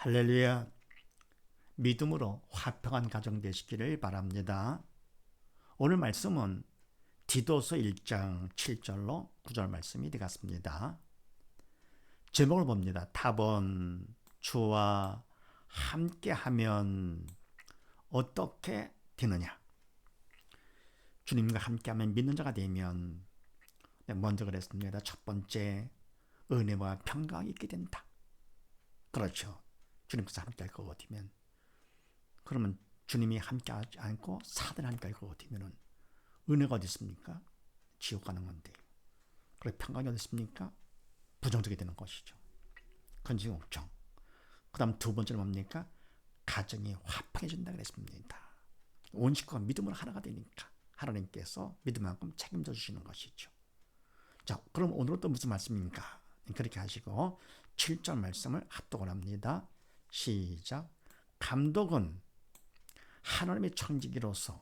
할렐루야. 믿음으로 화평한 가정 되시기를 바랍니다. 오늘 말씀은 디도서 1장 7절로 9절 말씀이 되겠습니다. 제목을 봅니다. 답은 주와 함께하면 어떻게 되느냐. 주님과 함께하면 믿는 자가 되면 먼저 그랬습니다. 첫 번째, 은혜와 평강이 있게 된다. 그렇죠. 주님께서 함께할 것 같으면, 그러면 주님이 함께하지 않고 사단이 함께할 것 같으면 은혜가 어디 있습니까? 지옥 가는 건데. 그리고 평강이 어디 있습니까? 부정적이 되는 것이죠. 근심 걱정. 그 다음 두 번째는 뭡니까? 가정이 화평해진다 그랬습니다. 온 식구가 믿음으로 하나가 되니까 하나님께서 믿음만큼 책임져 주시는 것이죠. 자, 그럼 오늘은 또 무슨 말씀입니까? 그렇게 하시고 7절 말씀을 합독을 합니다. 시작. 감독은 하나님의 청지기로서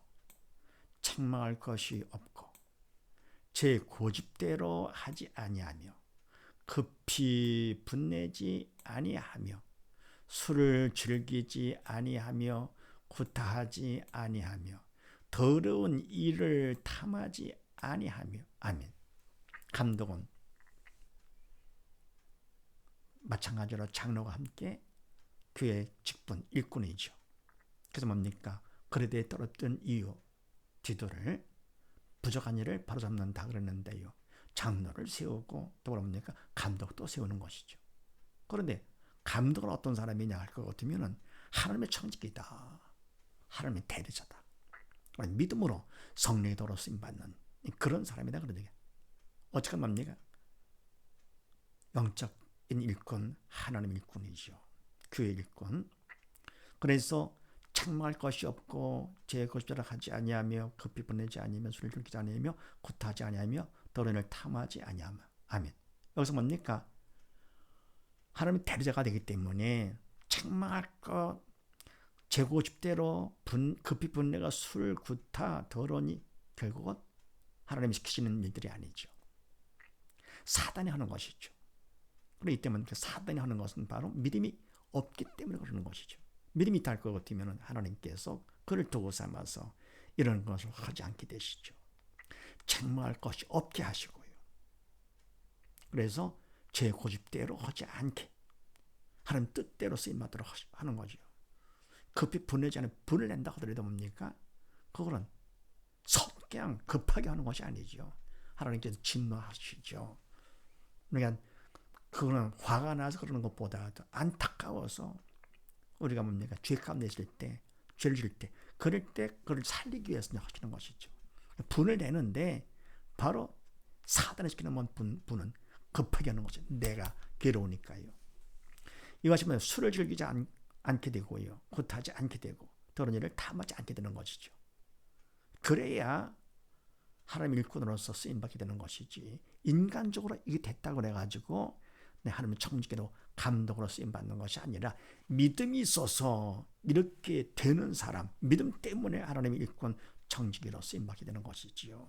책망할 것이 없고 제 고집대로 하지 아니하며 급히 분내지 아니하며 술을 즐기지 아니하며 구타하지 아니하며 더러운 일을 탐하지 아니하며. 아멘. 감독은 마찬가지로 장로가 함께 교회 직분 일꾼이죠. 그래서 뭡니까? 그레드에 떨어뜨린 이유, 디도를 부족한 일을 바로잡는다 그랬는데요. 장로를 세우고 또 뭡니까? 감독도 세우는 것이죠. 그런데 감독은 어떤 사람이냐 할 것 같으면 하나님의 청지기다. 하나님의 대리자다. 믿음으로 성령의 도로 쓰임받는 그런 사람이다 그러죠. 어떻게 뭡니까? 영적인 일꾼, 하나님 일꾼이죠. 교회 일꾼. 그래서 책망할 것이 없고 제 것대로 하지 아니하며 급히 보내지 아니하며 술을 즐기지 아니하며 구타하지 아니하며 더러운 일을 탐하지 아니하며. 아멘. 여기서 뭡니까? 하나님의 대리자가 되기 때문에 책망할 것, 제 고집대로 급히 분내가 술, 구타, 더러니 결국은 하나님이 시키시는 일들이 아니죠. 사단이 하는 것이죠. 그렇기 때문에 사단이 하는 것은 바로 믿음이 없기 때문에 그러는 것이죠. 믿음이 있다 할 것 같으면 하나님께서 그를 도구 삼아서 이런 것을 하지 않게 되시죠. 책망할 것이 없게 하시고요. 그래서 제 고집대로 하지 않게 하나님 뜻대로 쓰임받도록 하는 거죠. 급히 분내지 않으면 분을 낸다 하더라도 뭡니까? 그거는 그냥 급하게 하는 것이 아니죠. 하나님께서 진노하시죠. 그러니까 그거는 화가 나서 그러는 것보다도 안타까워서 우리가 뭡니까? 죄 가운데 있을 때, 죄를 지을 때, 그럴 때 그를 살리기 위해서 하시는 것이죠. 분을 내는데 바로 사단을 시키는 분은 급하게 하는 거죠. 내가 괴로우니까요. 이것이 뭐예요? 술을 즐기지 않게 되고요. 구타하지 않게 되고 더러운 일을 탐하지 않게 되는 것이죠. 그래야 하나님 일꾼으로서 쓰임받게 되는 것이지 인간적으로 이게 됐다고 해가지고 하나님의 청지기로 감독으로 쓰임받는 것이 아니라 믿음이 있어서 이렇게 되는 사람, 믿음 때문에 하나님의 일꾼 청지기로 쓰임받게 되는 것이지요.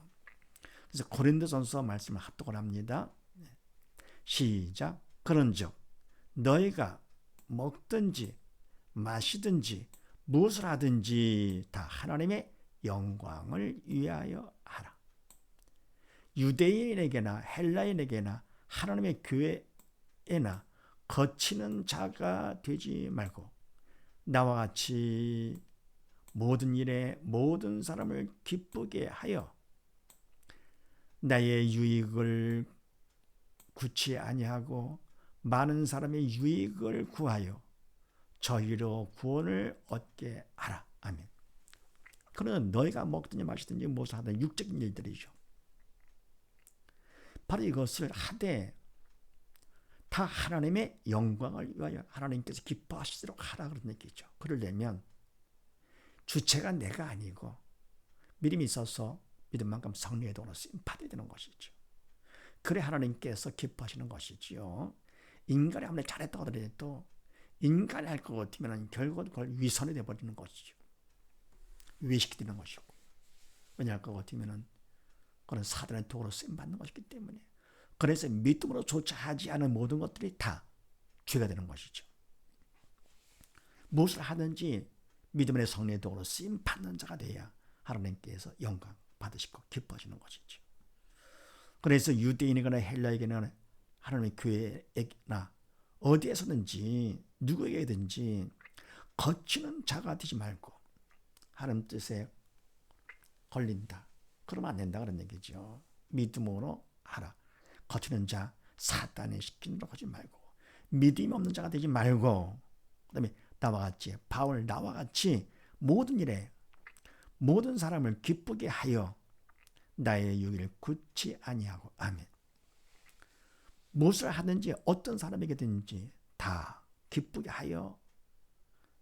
그래서 고린도전서 말씀을 합독을 합니다. 시작. 그런즉 너희가 먹든지 마시든지 무엇을 하든지 다 하나님의 영광을 위하여 하라. 유대인에게나 헬라인에게나 하나님의 교회에나 거치는 자가 되지 말고 나와 같이 모든 일에 모든 사람을 기쁘게 하여 나의 유익을 구치 아니하고 많은 사람의 유익을 구하여 저희로 구원을 얻게 하라. 아멘. 그러나 너희가 먹든지 마시든지 무엇을 하든 육적인 일들이죠. 바로 이것을 하되 다 하나님의 영광을 위하여 하나님께서 기뻐하시도록 하라 그런 얘기죠. 그러려면 주체가 내가 아니고 믿음이 있어서 믿음만큼 성령의 도로 쓰임받아야 되는 것이죠. 그래 하나님께서 기뻐하시는 것이지요. 인간이 아무리 잘했다고 하더라도 인간이 할 것 같으면 결국 그걸 위선이 되어버리는 것이죠. 위시키는 것이고. 왜냐할 것 같으면 그건 사단의 도구로 쓰임받는 것이기 때문에. 그래서 믿음으로 조차하지 않은 모든 것들이 다 죄가 되는 것이죠. 무엇을 하든지 믿음의 성령의 도구로 쓰임 받는 자가 돼야 하나님께서 영광 받으시고 기뻐지는 것이죠. 그래서 유대인이거나 헬라에게나 하나님의 교회나 어디에서든지 누구에게든지 거치는 자가 되지 말고 하나님 뜻에 걸린다. 그러면 안 된다 그런 얘기죠. 믿음으로 하라. 거치는 자, 사단에 시키도록 하지 말고 믿음이 없는 자가 되지 말고 그다음에 나와 같이 바울 나와 같이 모든 일에 모든 사람을 기쁘게 하여 나의 유익을 굳지 아니하고 아멘. 무엇을 하든지 어떤 사람에게든지 다 기쁘게 하여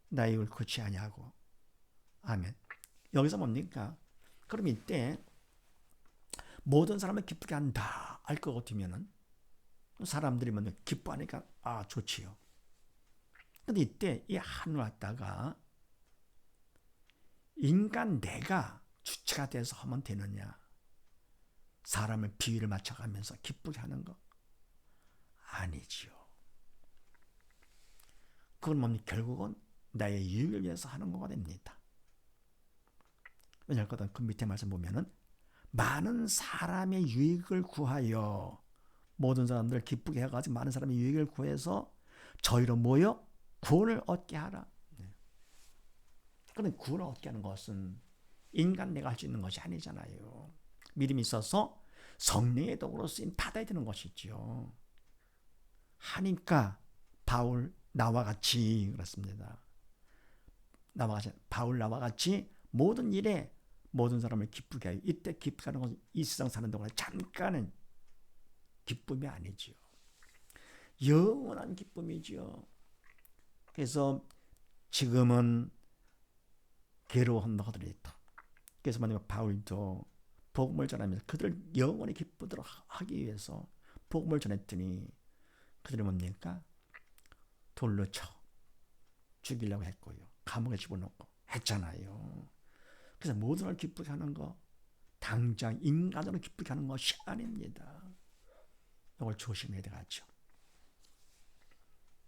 나의 유익을 굳지 아니하고 아멘. 여기서 뭡니까? 그럼 이때 모든 사람을 기쁘게 한다 할 것 같으면은 사람들이 먼저 기뻐하니까 좋지요. 근데 이때 이 한을 갖다가 인간 내가 주체가 돼서 하면 되느냐? 사람을 비위를 맞춰가면서 기쁘게 하는 거? 아니지요. 그건 뭡니까? 결국은 나의 유익을 위해서 하는 거가 됩니다. 왜냐하면 그 밑에 말씀 보면은 많은 사람의 유익을 구하여 모든 사람들을 기쁘게 해가지고 많은 사람의 유익을 구해서 저희로 모여 구원을 얻게 하라. 그런데 구원을 얻게 하는 것은 인간 내가 할 수 있는 것이 아니잖아요. 믿음이 있어서 성령의 도구로 쓰임 받아야 되는 것이죠. 하니까 바울 나와 같이 그렇습니다. 바울 나와 같이 모든 일에 모든 사람을 기쁘게 하여 이때 기쁘게 하는 것은 이 세상 사는 동안에 잠깐은 기쁨이 아니지요. 영원한 기쁨이지요. 그래서 지금은 괴로워한다 하더라도 그래서 만약 바울도 복음을 전하면서 그들 영원히 기쁘도록 하기 위해서 복음을 전했더니 그들이 뭡니까? 돌로 쳐 죽이려고 했고요. 감옥에 집어넣고 했잖아요. 그래서 모든 걸 기쁘게 하는 거 당장 인간으로 기쁘게 하는 것이 아닙니다. 이걸 조심해야 되겠죠.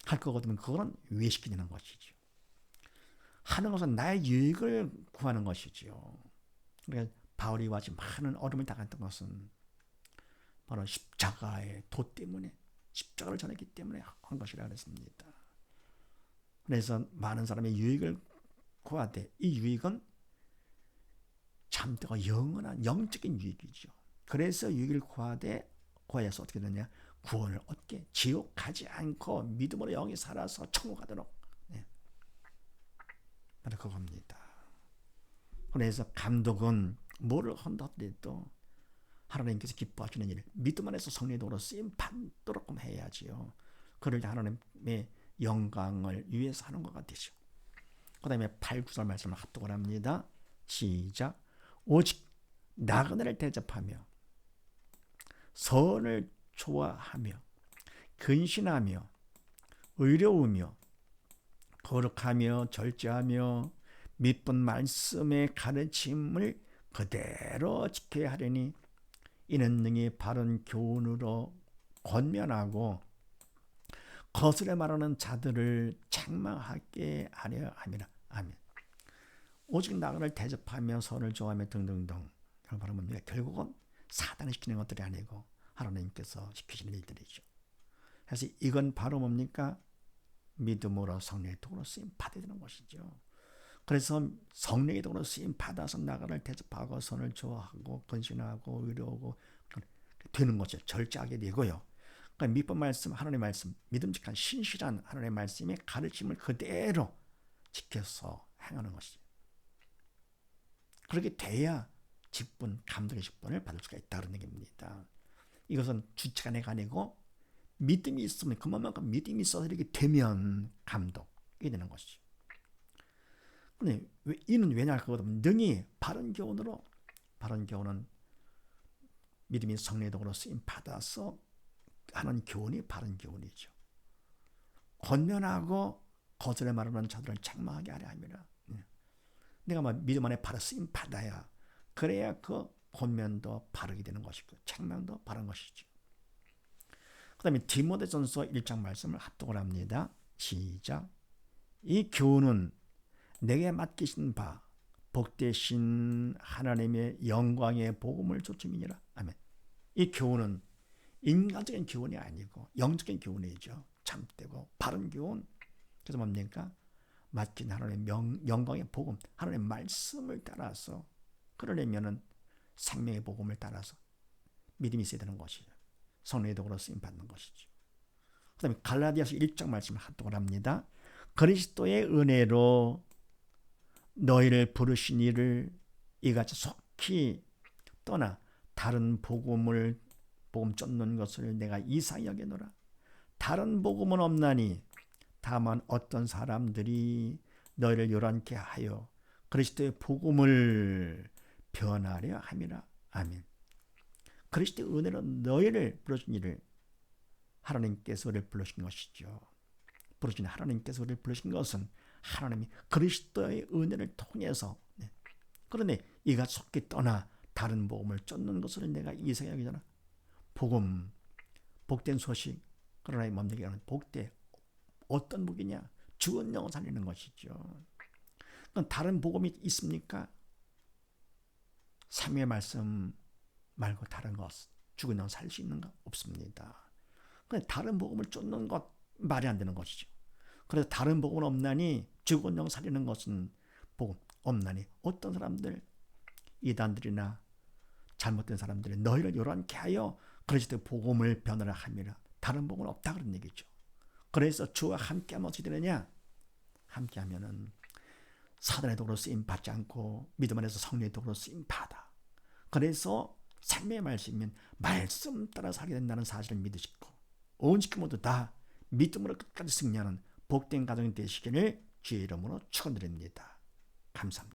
할 것 같으면 그거는 외식이되는 것이죠. 하는 것은 나의 유익을 구하는 것이죠. 그러니까 바울이 와지 많은 어려움을 당했던 것은 바로 십자가의 도 때문에 십자가를 전했기 때문에 한 것이라 그랬습니다. 그래서 많은 사람의 유익을 구하되 이 유익은 참되고 영원한 영적인 유익이죠. 그래서 유익을 구하여서 어떻게 되냐? 구원을 얻게 지옥 가지 않고 믿음으로 영이 살아서 천국 가도록 바로 그겁니다. 그래서 감독은 뭐를 한다 하더라도 하나님께서 기뻐하시는 일 믿음 안에서 성령의 도로 쓰임 받도록 해야지요. 그를 하나님의 영광을 위해서 하는 것 같으시오. 그 다음에 8, 9절 말씀을 합독을 합니다. 시작. 오직 나그네를 대접하며 선을 좋아하며 근신하며 의로우며 거룩하며 절제하며 믿은 말씀의 가르침을 그대로 지켜야 하려니 이는 능히 바른 교훈으로 권면하고 거스려 말하는 자들을 책망하게 하려 함이라. 아멘. 오직 나그네를 대접하며 선을 좋아하며 등등등. 결국은 사단이 시키는 것들이 아니고 하나님께서 시키시는 일들이죠. 그래서 이건 바로 뭡니까? 믿음으로 성령의 도구로 쓰임 받아야 되는 것이죠. 그래서 성령의 도구로 쓰임 받아서 나그네를 대접하고 선을 좋아하고 근신하고 의로우고 되는 거죠. 절제하게 되고요. 그러니까 믿음 말씀, 하나님의 말씀, 믿음직한 신실한 하나님의 말씀의 가르침을 그대로 지켜서 행하는 것이죠. 그렇게 돼야 직분, 감독의 직분을 받을 수가 있다는 얘기입니다. 이것은 주체가 내가 아니고 믿음이 있으면 그만큼 믿음이 있어서 이렇게 되면 감독이 되는 것이죠. 근데 이는 왜냐 할 거거든. 능히 바른 교훈으로, 바른 교훈은 믿음이 성령의 도구로 쓰임 받아서 하는 교훈이 바른 교훈이죠. 권면하고 거절에 말하는 자들을 책망하게 하려 함이라. 내가 믿음 안에 바로 쓰임 받아야 그래야 그 권면도 바르게 되는 것이고 책망도 바른 것이죠. 그 다음에 디모데전서 1장 말씀을 합독을 합니다. 시작. 이 교훈은 내게 맡기신 바 복되신 하나님의 영광의 복음을 조침이니라. 아멘. 이 교훈은 인간적인 교훈이 아니고 영적인 교훈이죠. 참되고 바른 교훈. 그래서 뭡니까? 맡긴 하나님의 영광의 복음, 하나님의 말씀을 따라서 그러려면은 생명의 복음을 따라서 믿음이 있어야 되는 것이죠. 성령의 도구로 쓰임 받는 것이죠. 그 다음에 갈라디아서 1장 말씀을 합독을 합니다. 그리스도의 은혜로 너희를 부르신 이를 이같이 속히 떠나 다른 복음 쫓는 것을 내가 이상히 여기노라. 다른 복음은 없나니 다만 어떤 사람들이 너희를 요란케 하여 그리스도의 복음을 변하려 함이라. 아멘. 그리스도의 은혜로 너희를 부르신 이를 하나님께서 우리를 부르신 것이죠. 부르신 하나님께서 우리를 부르신 것은 하나님이 그리스도의 은혜를 통해서 그러네 이가 속히 떠나 다른 복음을 쫓는 것을 내가 이상히 여기잖아. 복음, 복된 소식. 그러나 이 뭡니까? 복되 어떤 복이냐? 죽은 영을 살리는 것이죠. 그럼 다른 복음이 있습니까? 삼위의 말씀 말고 다른 것 죽은 영을 살릴 수 있는가? 없습니다. 그런데 다른 복음을 쫓는 것 말이 안 되는 것이죠. 그래서 다른 복음은 없나니 죽은 영 살리는 것은 복음 없나니 어떤 사람들 이단들이나 잘못된 사람들이 너희를 요란케 하여 그리스도의 복음을 변화를 함이라. 다른 복음은 없다 그런 얘기죠. 그래서 주와 함께하면 어떻게 되느냐? 함께하면은 사단의 도구로 쓰임 받지 않고 믿음 안에서 성령의 도구로 쓰임 받아. 그래서 생명의 말씀이면 말씀 따라 살게 된다는 사실을 믿으시고 온 지금 모두 다 믿음으로 끝까지 승리하는 복된 가정이 되시기를 주의 이름으로 축원드립니다. 감사합니다.